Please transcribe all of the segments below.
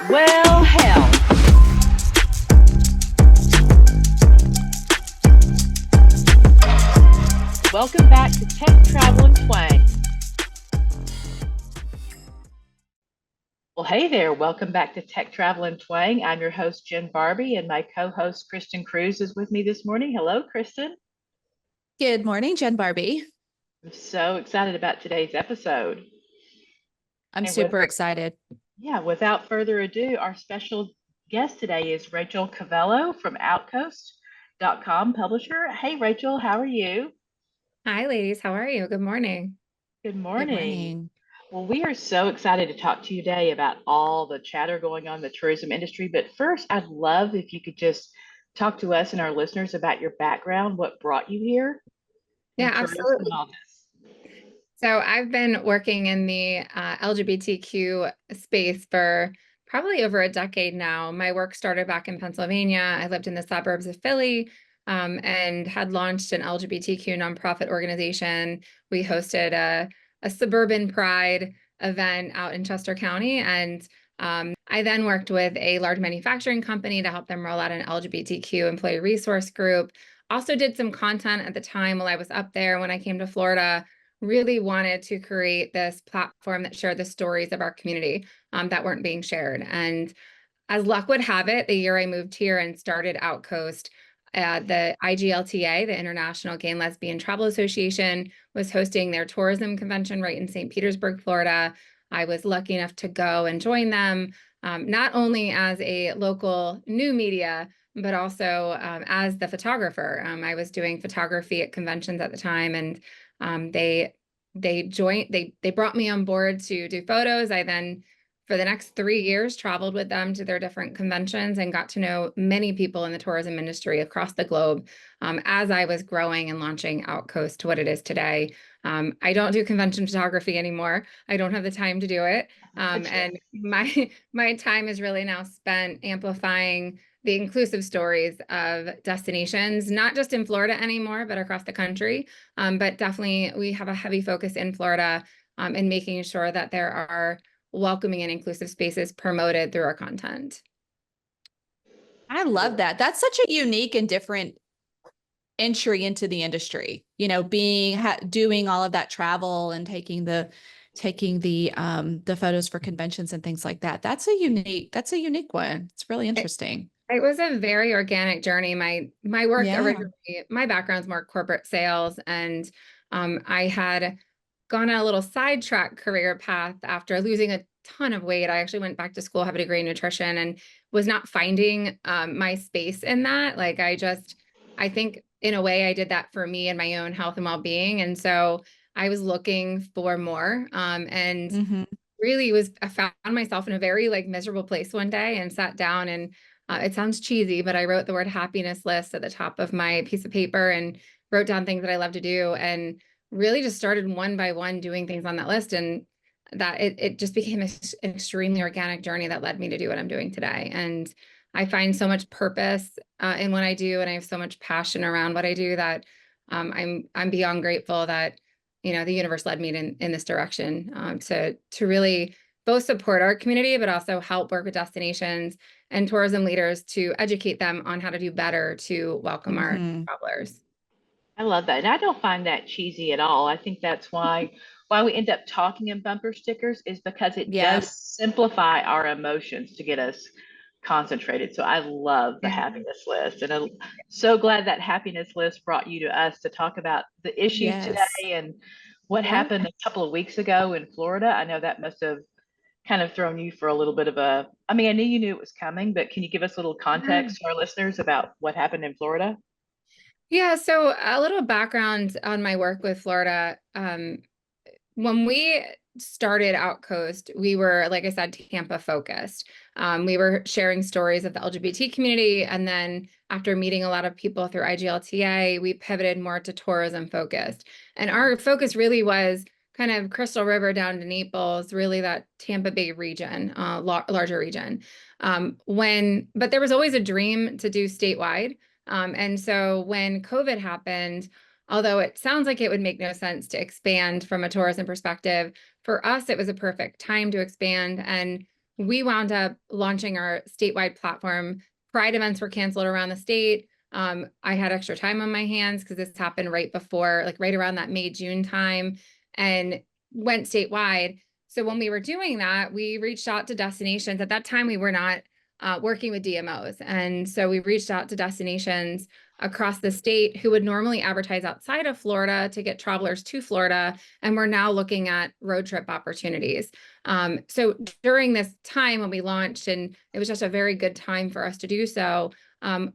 Well, hell. Welcome back to Tech Travel and Twang. Well, hey there. Welcome back to Tech Travel and Twang. I'm your host, Jen Barbie, and my co-host, Kristen Cruz, is with me this morning. Hello, Kristen. Good morning, Jen Barbie. I'm so excited about today's episode. I'm And with super excited. yeah, without further ado, our special guest today is Rachel Covello from OutCoast.com publisher. Hey, Rachel, how are you? Hi, ladies. How are you? Good morning. Good Good morning. morning. Well, we are so excited to talk to you today about all the chatter going on in the tourism industry. But first, I'd love if you could just talk to us and our listeners about your background, what brought you here Yeah, in tourism and absolutely. all this. So I've been working in the LGBTQ space for probably over a decade now. My work started back in Pennsylvania. I lived in the suburbs of Philly, and had launched an LGBTQ nonprofit organization. We hosted a suburban pride event out in Chester County. And I then worked with a large manufacturing company to help them roll out an LGBTQ employee resource group. Also did some content at the time while I was up there. When I came to Florida, really wanted to create this platform that shared the stories of our community that weren't being shared. And as luck would have it, the year I moved here and started Outcoast, the IGLTA, the International Gay and Lesbian Travel Association, was hosting their tourism convention right in St. Petersburg, Florida. I was lucky enough to go and join them, not only as a local new media, but also as the photographer. I was doing photography at conventions at the time, and they brought me on board to do photos. I then, for the next 3 years, traveled with them to their different conventions and got to know many people in the tourism industry across the globe, as I was growing and launching Outcoast to what it is today. I don't do convention photography anymore. I don't have the time to do it. Gotcha. And my time is really now spent amplifying the inclusive stories of destinations, not just in Florida anymore, but across the country. But definitely we have a heavy focus in Florida, in making sure that there are welcoming and inclusive spaces promoted through our content. I love that. That's such a unique and different entry into the industry. Doing all of that travel and taking the photos for conventions and things like that. That's a unique one. It's really interesting. It was a very organic journey. My work Yeah. originally, my background's more corporate sales, and I had gone on a little sidetrack career path after losing a ton of weight. I actually went back to school, have a degree in nutrition, and was not finding my space in that. Like I think in a way I did that for me and my own health and well-being. And so I was looking for more, and Mhm. really I found myself in a very like miserable place one day and sat down and it sounds cheesy, but I wrote the word happiness list at the top of my piece of paper and wrote down things that I love to do, and really just started one by one doing things on that list. And that it just became an extremely organic journey that led me to do what I'm doing today. And I find so much purpose in what I do, and I have so much passion around what I do that I'm beyond grateful that the universe led me in this direction, to really both support our community, but also help work with destinations and tourism leaders to educate them on how to do better to welcome our Mhm. travelers. I love that. And I don't find that cheesy at all. I think that's why we end up talking in bumper stickers is because it does Yes. simplify our emotions to get us concentrated. So I love the Yeah. happiness list. And I'm so glad that happiness list brought you to us to talk about the issues Yes. today and what Yeah. happened a couple of weeks ago in Florida. I know that must have kind of thrown you for a little bit of I mean, I knew you knew it was coming, but can you give us a little context to our listeners about what happened in Florida? Yeah, so a little background on my work with Florida. When we started Outcoast, we were, like I said, Tampa focused. We were sharing stories of the LGBT community. And then after meeting a lot of people through IGLTA, we pivoted more to tourism focused. And our focus really was kind of Crystal River down to Naples, really that Tampa Bay region, larger region. But there was always a dream to do statewide. And so when COVID happened, although it sounds like it would make no sense to expand from a tourism perspective, for us, it was a perfect time to expand. And we wound up launching our statewide platform. Pride events were canceled around the state. I had extra time on my hands because this happened right before, like right around that May, June time, and went statewide. So when we were doing that, we reached out to destinations. At that time, we were not working with DMOs. And so we reached out to destinations across the state who would normally advertise outside of Florida to get travelers to Florida. And we're now looking at road trip opportunities. So during this time when we launched, and it was just a very good time for us to do so,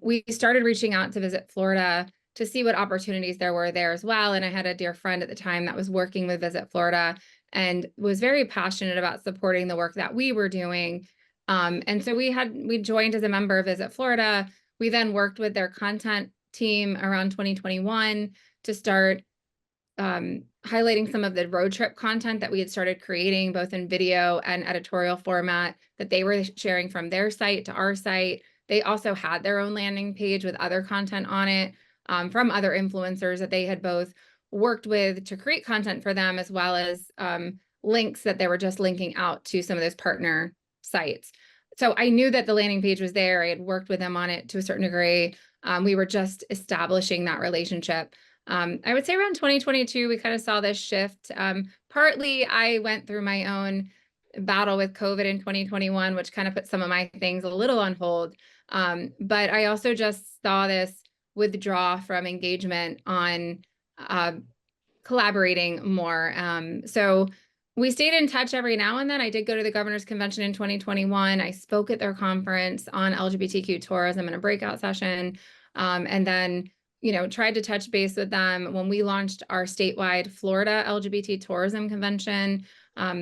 we started reaching out to Visit Florida to see what opportunities there were there as well. And I had a dear friend at the time that was working with Visit Florida and was very passionate about supporting the work that we were doing. And so we joined as a member of Visit Florida. We then worked with their content team around 2021 to start highlighting some of the road trip content that we had started creating, both in video and editorial format, that they were sharing from their site to our site. They also had their own landing page with other content on it from other influencers that they had both worked with to create content for them, as well as links that they were just linking out to some of those partner sites. So I knew that the landing page was there. I had worked with them on it to a certain degree. We were just establishing that relationship. I would say around 2022, we kind of saw this shift. Partly, I went through my own battle with COVID in 2021, which kind of put some of my things a little on hold. But I also just saw this withdraw from engagement on collaborating more. So we stayed in touch every now and then. I did go to the governor's convention in 2021. I spoke at their conference on LGBTQ tourism in a breakout session. And then, tried to touch base with them when we launched our statewide Florida LGBT tourism convention.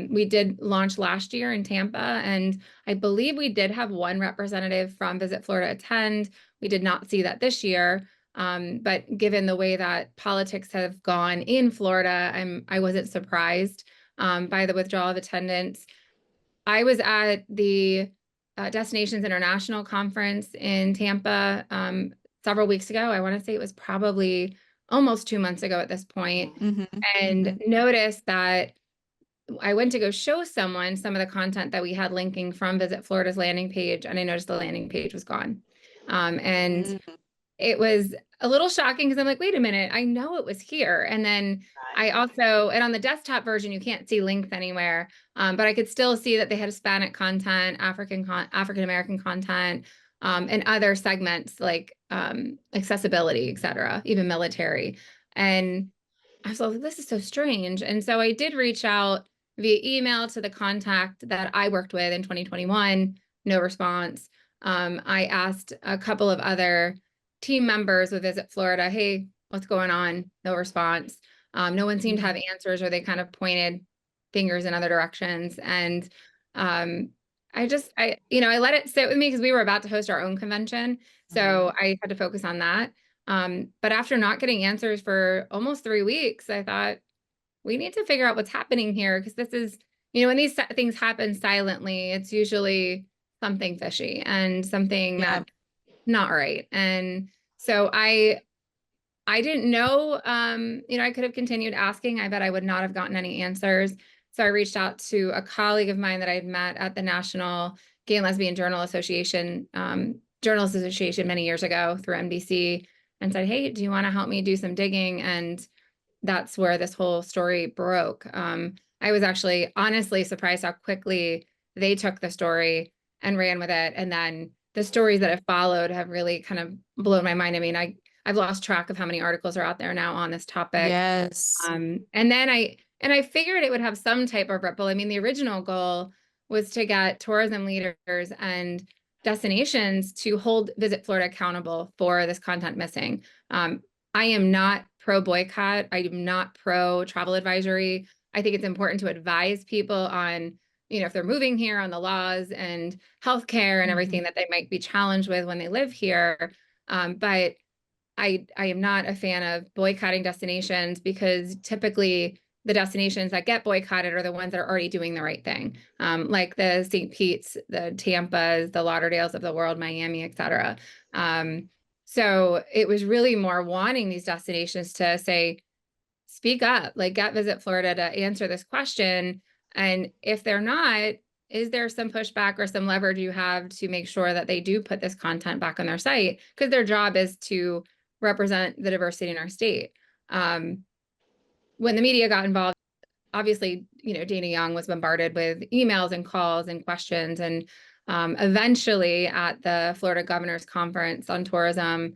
We did launch last year in Tampa, and I believe we did have one representative from Visit Florida attend. We did not see that this year. But given the way that politics have gone in Florida, I wasn't surprised by the withdrawal of attendance. I was at the Destinations International Conference in Tampa several weeks ago. I want to say it was probably almost 2 months ago at this point, and noticed that I went to go show someone some of the content that we had linking from Visit Florida's landing page, and I noticed the landing page was gone. And it was a little shocking because I'm like, wait a minute, I know it was here. And then I also, and on the desktop version, you can't see links anywhere, but I could still see that they had Hispanic content, African-American content, and other segments like accessibility, et cetera, even military. And I was like, this is so strange. And so I did reach out via email to the contact that I worked with in 2021, no response. I asked a couple of other team members with Visit Florida, hey, what's going on? No response. No one seemed to have answers, or they kind of pointed fingers in other directions. And I let it sit with me because we were about to host our own convention. So I had to focus on that. But after not getting answers for almost 3 weeks, I thought we need to figure out what's happening here, because this is, when these things happen silently, it's usually something fishy and something that's not right. And so I didn't know, I could have continued asking. I bet I would not have gotten any answers. So I reached out to a colleague of mine that I had met at the National Gay and Lesbian Journalists Association many years ago through NBC, and said, hey, do you want to help me do some digging? And that's where this whole story broke. I was actually honestly surprised how quickly they took the story and ran with it. And then the stories that have followed have really kind of blown my mind. I mean, I've lost track of how many articles are out there now on this topic. Yes. And then I figured it would have some type of ripple. I mean, the original goal was to get tourism leaders and destinations to hold Visit Florida accountable for this content missing. I am not pro boycott. I am not pro travel advisory. I think it's important to advise people on, if they're moving here, on the laws and healthcare and everything that they might be challenged with when they live here. But I am not a fan of boycotting destinations, because typically the destinations that get boycotted are the ones that are already doing the right thing, like the St. Pete's, the Tampas, the Lauderdales of the world, Miami, et cetera. So it was really more wanting these destinations to say, speak up, like get Visit Florida to answer this question. And if they're not, is there some pushback or some leverage you have to make sure that they do put this content back on their site? Because their job is to represent the diversity in our state. When the media got involved, obviously, Dana Young was bombarded with emails and calls and questions. And eventually at the Florida Governor's Conference on Tourism,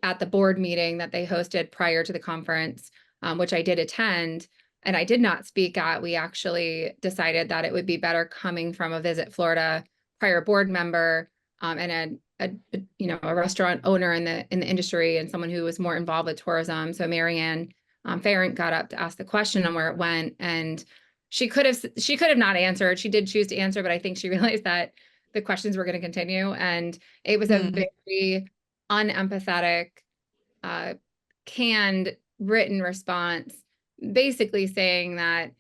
at the board meeting that they hosted prior to the conference, which I did attend, and I did not speak at, we actually decided that it would be better coming from a Visit Florida prior board member, and a restaurant owner in the industry and someone who was more involved with tourism. So Marianne Farrant got up to ask the question on where it went, and she could have not answered. She did choose to answer, but I think she realized that the questions were going to continue, and it was a very unempathetic, canned written response, basically saying that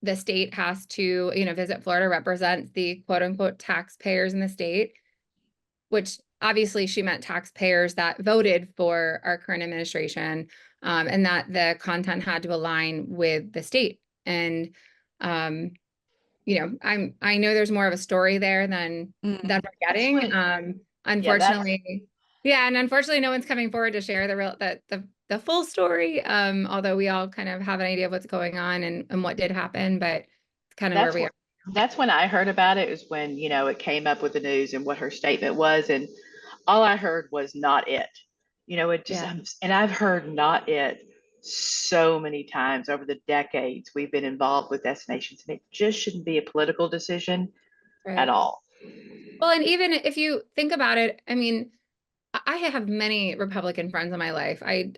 the state has to, Visit Florida represents the quote unquote taxpayers in the state, which obviously she meant taxpayers that voted for our current administration, and that the content had to align with the state. And I know there's more of a story there than we're getting. Unfortunately, and unfortunately, no one's coming forward to share the full story. Although we all kind of have an idea of what's going on and what did happen, but it's kind of where we are. That's when I heard about it, is when, it came up with the news and what her statement was. And all I heard was not it, and I've heard not it so many times over the decades we've been involved with destinations, and it just shouldn't be a political decision at all. Well, and even if you think about it, I mean, I have many Republican friends in my life. I'm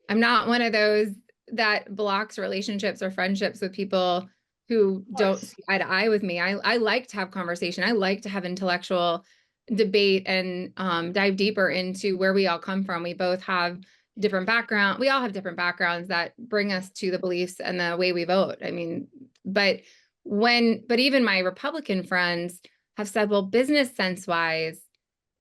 not one of those that blocks relationships or friendships with people who don't see eye to eye with me. I like to have conversation. I like to have intellectual debate and dive deeper into where we all come from. We both have different background. We all have different backgrounds that bring us to the beliefs and the way we vote. I mean, but even my Republican friends have said, well, business sense wise,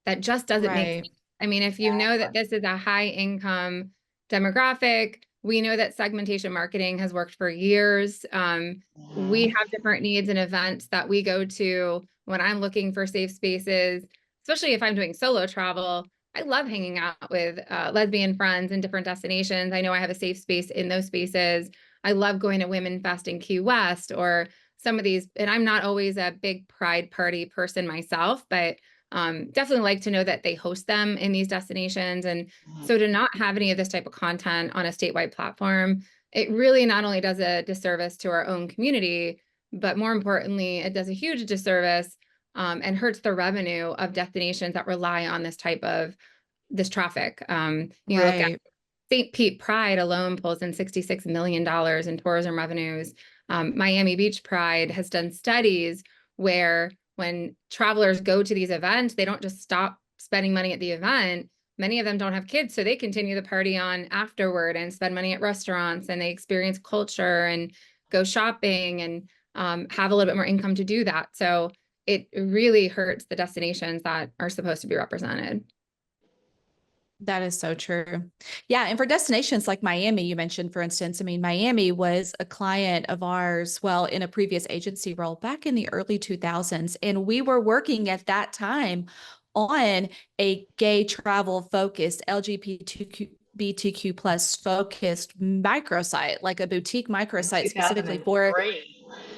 that just doesn't make sense. I mean, if you know that this is a high income demographic, we know that segmentation marketing has worked for years. We have different needs and events that we go to when I'm looking for safe spaces, especially if I'm doing solo travel. I love hanging out with lesbian friends in different destinations. I know I have a safe space in those spaces. I love going to Women Fest in Key West or some of these, and I'm not always a big pride party person myself, but definitely like to know that they host them in these destinations. And so to not have any of this type of content on a statewide platform, it really not only does a disservice to our own community, but more importantly, it does a huge disservice and hurts the revenue of destinations that rely on this type of traffic. You look at St. Pete Pride alone pulls in $66 million in tourism revenues. Miami Beach Pride has done studies where when travelers go to these events, they don't just stop spending money at the event. Many of them don't have kids, so they continue the party on afterward and spend money at restaurants, and they experience culture and go shopping and have a little bit more income to do that. So it really hurts the destinations that are supposed to be represented. That is so true. Yeah. And for destinations like Miami, you mentioned, for instance, I mean, Miami was a client of ours, well, in a previous agency role back in the early 2000s. And we were working at that time on a gay travel focused, LGBTQ plus focused microsite, like a boutique microsite specifically for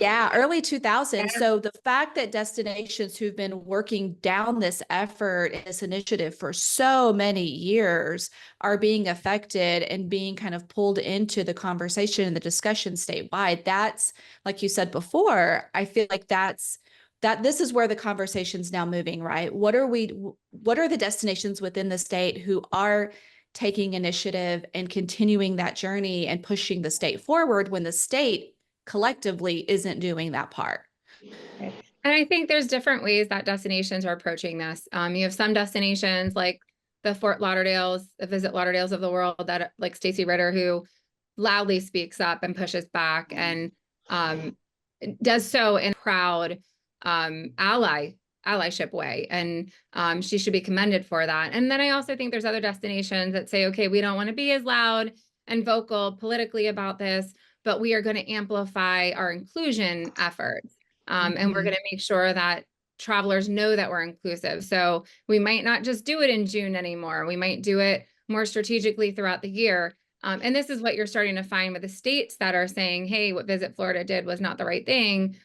early 2000s. So the fact that destinations who've been working down this effort, this initiative for so many years are being affected and being kind of pulled into the conversation and the discussion statewide, that's, like you said before, I feel like that this is where the conversation's now moving, right? What are the destinations within the state who are taking initiative and continuing that journey and pushing the state forward when the state collectively isn't doing that part? And I think there's different ways that destinations are approaching this. You have some destinations like the Fort Lauderdales, the Visit Lauderdales of the world, that like Stacey Ritter, who loudly speaks up and pushes back and does so in a proud allyship way. And she should be commended for that. And then I also think there's other destinations that say, okay, we don't want to be as loud and vocal politically about this, but we are going to amplify our inclusion efforts. And we're going to make sure that travelers know that we're inclusive. So we might not just do it in June anymore. We might do it more strategically throughout the year. And this is what you're starting to find with the states that are saying, hey, what Visit Florida did was not the right thing,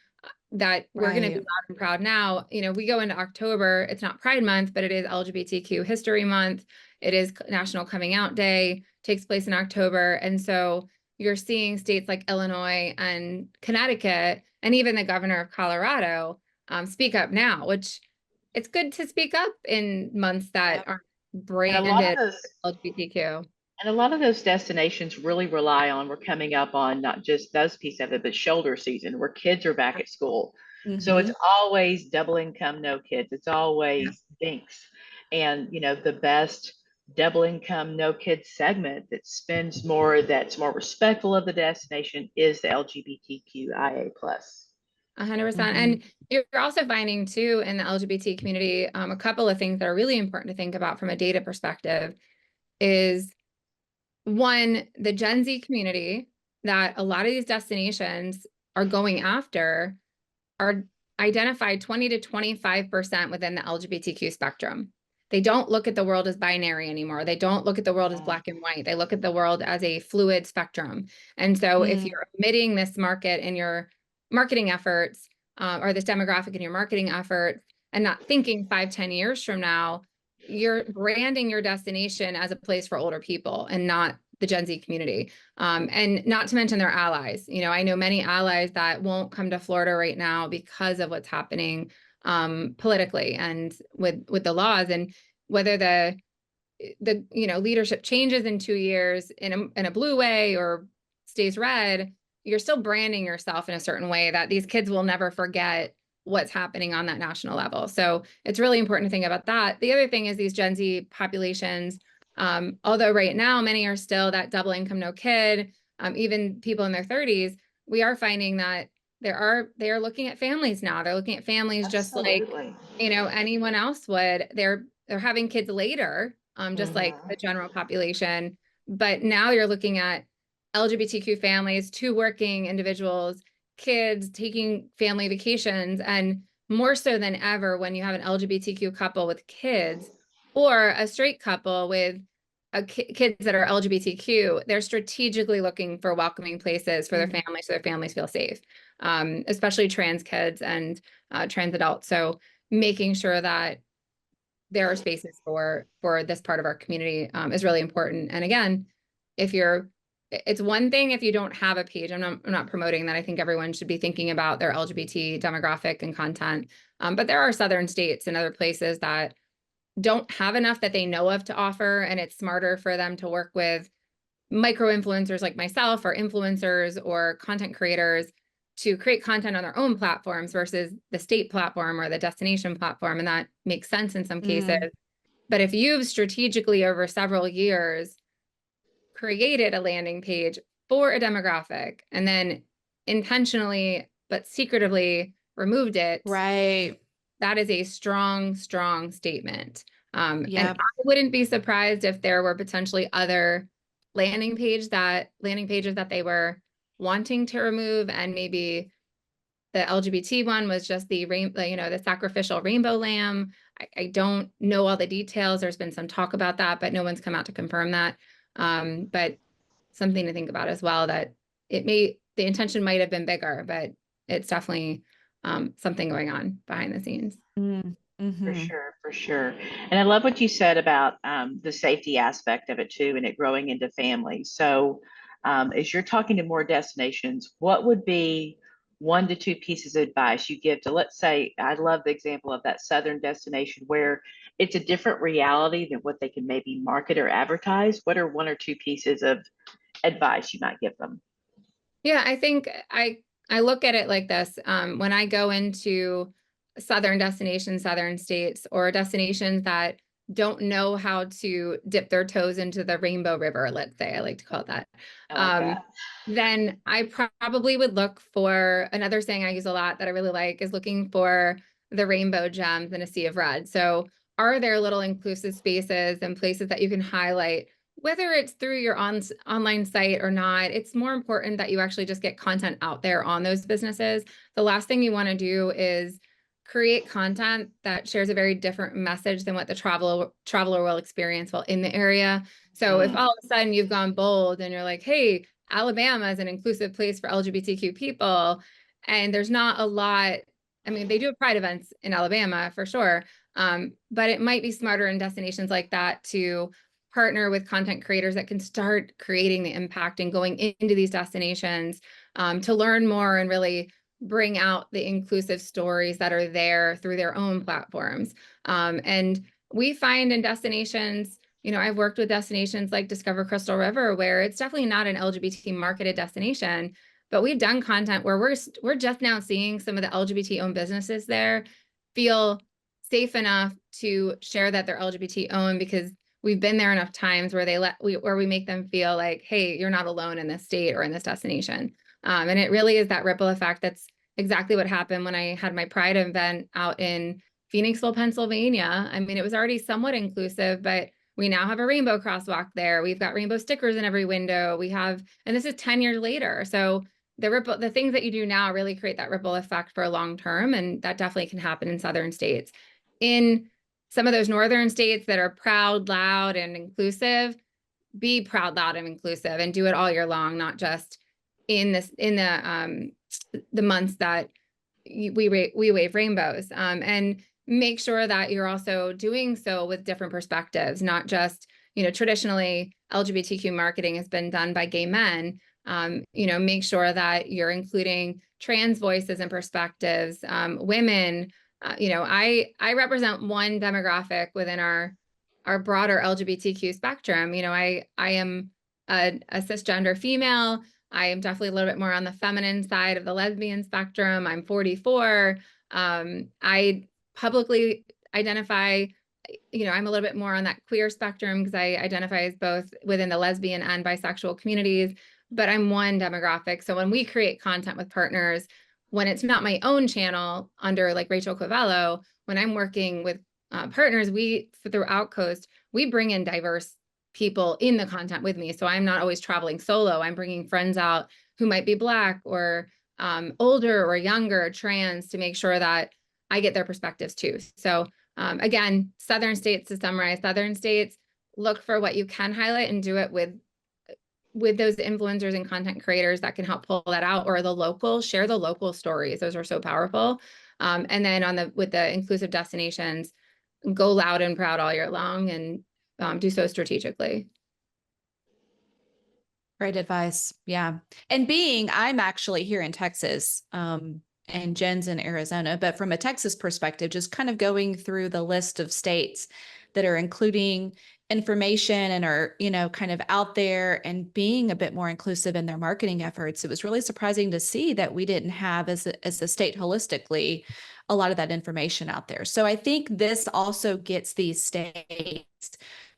that we're going to be loud and proud now. You know, we go into October, it's not Pride Month, but it is LGBTQ History Month. It is National Coming Out Day, takes place in October. And so you're seeing states like Illinois and Connecticut, and even the governor of Colorado, speak up now, which it's good to speak up in months that aren't And a lot of branded those LGBTQ. And a lot of those destinations really rely on, we're coming up on not just those pieces of it, but shoulder season where kids are back at school. So it's always double income, no kids. It's always dinks. And, you know, the best double income, no kids segment that spends more, that's more respectful of the destination is the LGBTQIA plus. 100%. And you're also finding too in the LGBT community, a couple of things that are really important to think about from a data perspective is, one, the Gen Z community that a lot of these destinations are going after are identified 20 to 25% within the LGBTQ spectrum. They don't look at the world as binary anymore. They don't look at the world as black and white. They look at the world as a fluid spectrum. And so if you're omitting this market in your marketing efforts, or this demographic in your marketing efforts, and not thinking 5-10 years from now, you're branding your destination as a place for older people and not the Gen Z community. And not to mention their allies. You know, I know many allies that won't come to Florida right now because of what's happening politically and with the laws, and whether the you know, leadership changes in 2 years in a blue way or stays red, you're still branding yourself in a certain way that these kids will never forget what's happening on that national level. So it's really important to think about that. The other thing is these Gen Z populations, although right now many are still that double income, no kid, even people in their 30s, we are finding that they are looking at families now. They're looking at families just like, you know, anyone else would. They're having kids later, just like the general population. But now you're looking at LGBTQ families, 2 working individuals, kids taking family vacations, and more so than ever when you have an LGBTQ couple with kids or a straight couple with kids that are LGBTQ, they're strategically looking for welcoming places for their families so their families feel safe, especially trans kids and trans adults. So making sure that there are spaces for this part of our community is really important. And again, it's one thing if you don't have a page. I'm not promoting that. I think everyone should be thinking about their LGBT demographic and content. But there are southern states and other places that don't have enough that they know of to offer, and it's smarter for them to work with micro influencers like myself or influencers or content creators to create content on their own platforms versus the state platform or the destination platform. And that makes sense in some cases. But if you've strategically over several years created a landing page for a demographic and then intentionally but secretively removed it, Right. that is a strong, strong statement. And Yep. I wouldn't be surprised if there were potentially other landing pages that they were wanting to remove, and maybe the LGBT one was just the the sacrificial rainbow lamb. I don't know all the details. There's been some talk about that, but no one's come out to confirm that. But something to think about as well, that the intention might have been bigger, but it's definitely something going on behind the scenes. For sure, for sure. And I love what you said about the safety aspect of it too, and it growing into families. So as you're talking to more destinations, what would be 1 to 2 pieces of advice you give to, let's say, I love the example of that southern destination where it's a different reality than what they can maybe market or advertise. What are 1 or 2 pieces of advice you might give them? Yeah, I think I look at it like this. When I go into southern destinations, southern states, or destinations that don't know how to dip their toes into the Rainbow River, let's say, I like to call it that. I like that. Then I probably would look for, another saying I use a lot that I really like is looking for the rainbow gems in a sea of red. So are there little inclusive spaces and places that you can highlight whether it's through your online site or not, it's more important that you actually just get content out there on those businesses. The last thing you want to do is create content that shares a very different message than what the traveler will experience while in the area. So if all of a sudden you've gone bold and you're like, hey, Alabama is an inclusive place for LGBTQ people, and there's not a lot, I mean, they do have pride events in Alabama for sure, but it might be smarter in destinations like that to partner with content creators that can start creating the impact and going into these destinations to learn more and really bring out the inclusive stories that are there through their own platforms. And we find in destinations, you know, I've worked with destinations like Discover Crystal River, where it's definitely not an LGBT marketed destination, but we've done content where we're just now seeing some of the LGBT owned businesses there feel safe enough to share that they're LGBT owned, because we've been there enough times where we make them feel like, hey, you're not alone in this state or in this destination. And it really is that ripple effect. That's exactly what happened when I had my Pride event out in Phoenixville, Pennsylvania. I mean, it was already somewhat inclusive, but we now have a rainbow crosswalk there. We've got rainbow stickers in every window. And this is 10 years later. So the things that you do now really create that ripple effect for a long term. And that definitely can happen in southern states. In some of those northern states that are proud, loud, and inclusive, be proud, loud, and inclusive, and do it all year long, not just in the months that we wave rainbows. And make sure that you're also doing so with different perspectives, not just, you know, traditionally LGBTQ marketing has been done by gay men. You know, make sure that you're including trans voices and perspectives, women. You know, I represent one demographic within our broader LGBTQ spectrum. You know, I am a cisgender female. I am definitely a little bit more on the feminine side of the lesbian spectrum. I'm 44. I publicly identify, you know, I'm a little bit more on that queer spectrum because I identify as both within the lesbian and bisexual communities, but I'm one demographic. So when we create content with partners, when it's not my own channel under like Rachel Covello, when I'm working with partners, through OutCoast, we bring in diverse people in the content with me. So I'm not always traveling solo. I'm bringing friends out who might be Black or older or younger, trans, to make sure that I get their perspectives too. So again, southern states, to summarize, southern states, look for what you can highlight and do it with those influencers and content creators that can help pull that out, or share the local stories. Those are so powerful. And then with the inclusive destinations, go loud and proud all year long, and do so strategically. Great advice. Yeah. And I'm actually here in Texas, and Jen's in Arizona, but from a Texas perspective, just kind of going through the list of states that are including information and are, you know, kind of out there and being a bit more inclusive in their marketing efforts. It was really surprising to see that we didn't have as a state holistically a lot of that information out there. So I think this also gets these states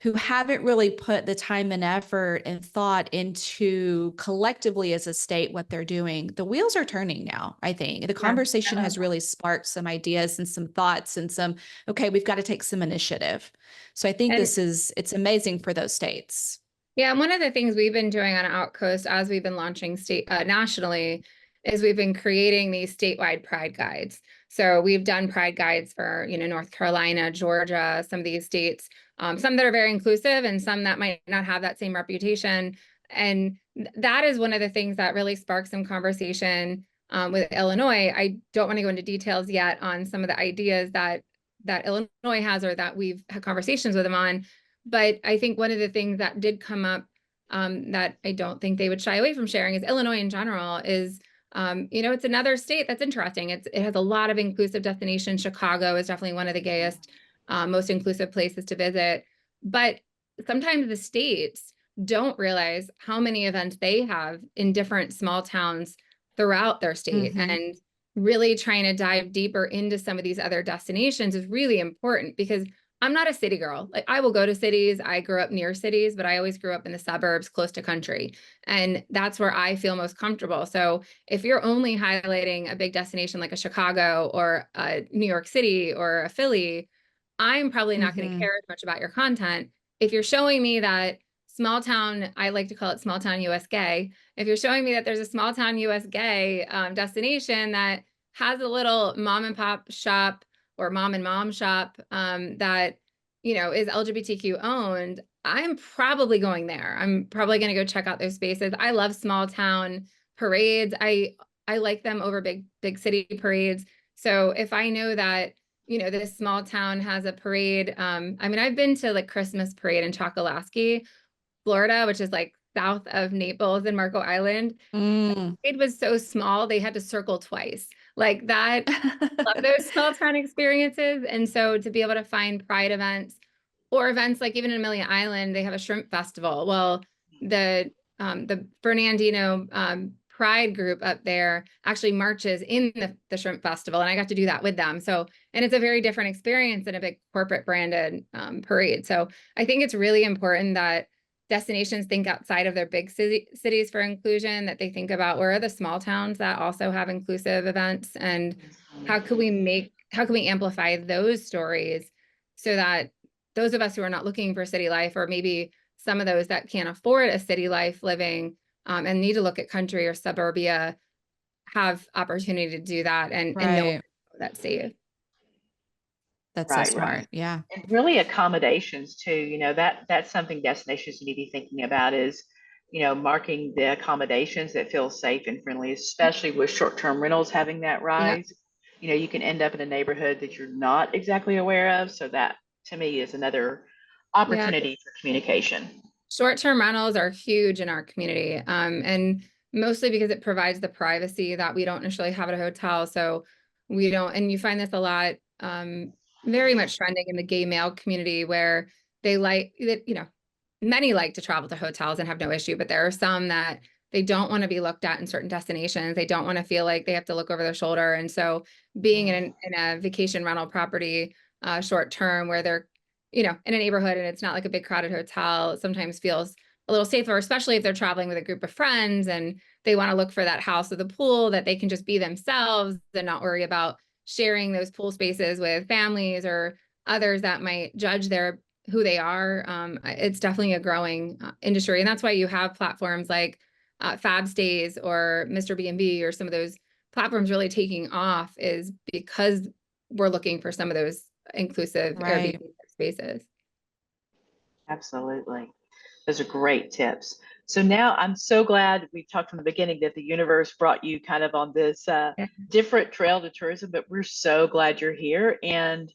who haven't really put the time and effort and thought into collectively as a state what they're doing. The wheels are turning now, I think. The conversation has really sparked some ideas and some thoughts and okay, we've got to take some initiative. So I think it's amazing for those states. Yeah, and one of the things we've been doing on OutCoast as we've been launching nationally is we've been creating these statewide pride guides. So we've done pride guides for, you know, North Carolina, Georgia, some of these states, some that are very inclusive and some that might not have that same reputation. And that is one of the things that really sparked some conversation with Illinois. I don't want to go into details yet on some of the ideas that Illinois has, or that we've had conversations with them on. But I think one of the things that did come up that I don't think they would shy away from sharing is Illinois in general is, you know, it's another state that's interesting. It has a lot of inclusive destinations. Chicago is definitely one of the gayest, most inclusive places to visit. But sometimes the states don't realize how many events they have in different small towns throughout their state. And really trying to dive deeper into some of these other destinations is really important, because I'm not a city girl. Like, I will go to cities. I grew up near cities, but I always grew up in the suburbs close to country. And that's where I feel most comfortable. So if you're only highlighting a big destination like a Chicago or a New York City or a Philly, I'm probably not going to care as much about your content. If you're showing me that small town, I like to call it small town US gay. If you're showing me that there's a small town US gay destination that has a little mom and pop shop or mom and mom shop that, you know, is LGBTQ owned, I'm probably going there. I'm probably going to go check out those spaces. I love small town parades. I like them over big city parades. So if I know that, you know, this small town has a parade, I mean, I've been to like Christmas parade in Chokoloskee, Florida, which is like south of Naples and Marco Island. It was so small, they had to circle twice. Like that, love those small town experiences. And so to be able to find pride events or events like even in Amelia Island, they have a shrimp festival. Well, the Fernandino Pride group up there actually marches in the shrimp festival, and I got to do that with them. So, and it's a very different experience than a big corporate branded parade. So I think it's really important that destinations think outside of their big cities for inclusion, that they think about where are the small towns that also have inclusive events, and how can we amplify those stories so that those of us who are not looking for city life, or maybe some of those that can't afford a city life living and need to look at country or suburbia, have opportunity to do that and know that's safe. That's so smart. Yeah. And really accommodations too, you know, that's something destinations need to be thinking about is, you know, marking the accommodations that feel safe and friendly, especially with short-term rentals having that rise. Yep. You know, you can end up in a neighborhood that you're not exactly aware of. So that to me is another opportunity for communication. Short-term rentals are huge in our community. And mostly because it provides the privacy that we don't necessarily have at a hotel. So we don't, and you find this a lot, very much trending in the gay male community, where they like that, you know, many like to travel to hotels and have no issue, but there are some that they don't want to be looked at in certain destinations. They don't want to feel like they have to look over their shoulder. And so being in a vacation rental property, short term, where they're, you know, in a neighborhood and it's not like a big crowded hotel, sometimes feels a little safer, especially if they're traveling with a group of friends and they want to look for that house with a pool that they can just be themselves and not worry about sharing those pool spaces with families or others that might judge who they are. It's definitely a growing industry. And that's why you have platforms like Fab Stays or Mr. B&B or some of those platforms really taking off, is because we're looking for some of those inclusive Airbnb spaces. Absolutely. Those are great tips. So now I'm so glad we talked from the beginning that the universe brought you kind of on this different trail to tourism, but we're so glad you're here. And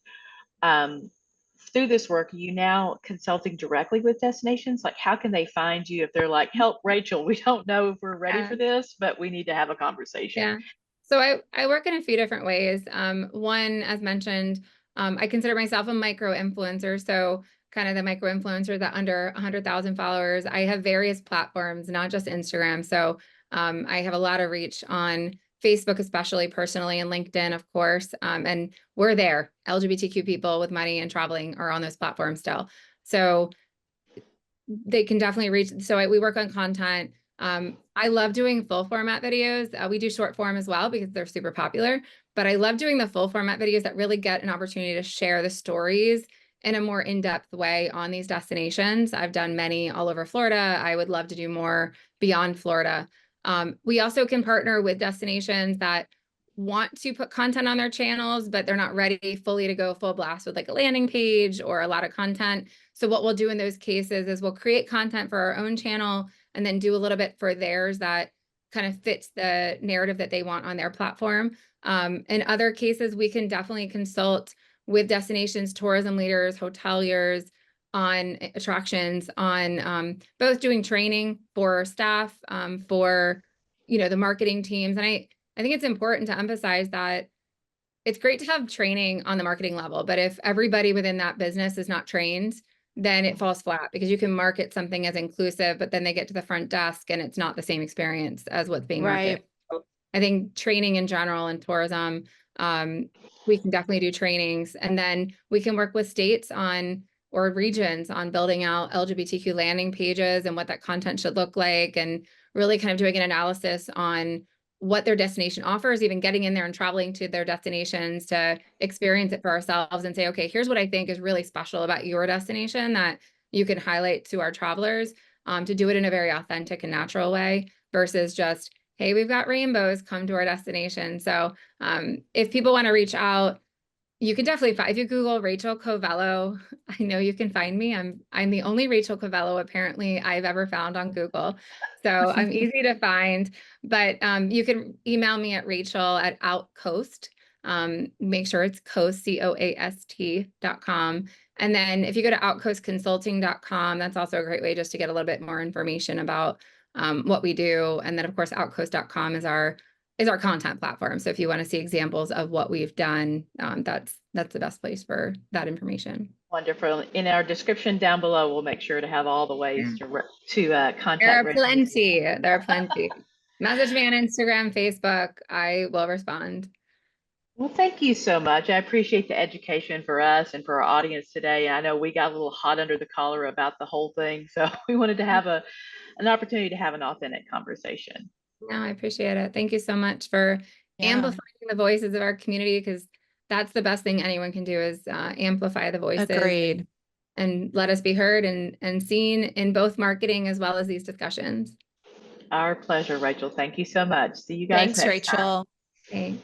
through this work, are you now consulting directly with destinations? Like, how can they find you if they're like, help, Rachel, we don't know if we're ready for this, but we need to have a conversation? Yeah. So I work in a few different ways. One, as mentioned, I consider myself a micro influencer. So kind of the micro influencer that under 100,000 followers. I have various platforms, not just Instagram. So I have a lot of reach on Facebook, especially personally, and LinkedIn, of course. And we're there. LGBTQ people with money and traveling are on those platforms still. So they can definitely reach. So we work on content. I love doing full format videos. We do short form as well because they're super popular, but I love doing the full format videos that really get an opportunity to share the stories in a more in-depth way on these destinations. I've done many all over Florida. I would love to do more beyond Florida. We also can partner with destinations that want to put content on their channels, but they're not ready fully to go full blast with like a landing page or a lot of content. So what we'll do in those cases is we'll create content for our own channel and then do a little bit for theirs that kind of fits the narrative that they want on their platform. In other cases, we can definitely consult with destinations, tourism leaders, hoteliers on attractions, on both doing training for staff, for, you know, the marketing teams. And I think it's important to emphasize that it's great to have training on the marketing level, but if everybody within that business is not trained, then it falls flat, because you can market something as inclusive, but then they get to the front desk and it's not the same experience as what's being marketed. So I think training in general in tourism, we can definitely do trainings, and then we can work with states on, or regions on, building out LGBTQ landing pages and what that content should look like, and really kind of doing an analysis on what their destination offers, even getting in there and traveling to their destinations to experience it for ourselves and say, okay, here's what I think is really special about your destination that you can highlight to our travelers. to do it in a very authentic and natural way versus just, hey, we've got rainbows, come to our destination. So if people want to reach out, you can definitely find, if you Google Rachel Covello, I know you can find me. I'm the only Rachel Covello apparently I've ever found on Google. So I'm easy to find, but you can email me at Rachel@OutCoast. Make sure it's coast, COAST.com. And then if you go to outcoastconsulting.com, that's also a great way just to get a little bit more information about what we do. And then of course, outcoast.com is our content platform. So if you want to see examples of what we've done, that's the best place for that information. Wonderful. In our description down below, we'll make sure to have all the ways to contact. There are plenty. There are plenty. Message me on Instagram, Facebook. I will respond. Well, thank you so much. I appreciate the education for us and for our audience today. I know we got a little hot under the collar about the whole thing, so we wanted to have an opportunity to have an authentic conversation. No, I appreciate it. Thank you so much for amplifying the voices of our community, because that's the best thing anyone can do is amplify the voices. Agreed. And let us be heard and seen in both marketing as well as these discussions. Our pleasure, Rachel. Thank you so much. See you guys Thanks, next time. Rachel. Thanks.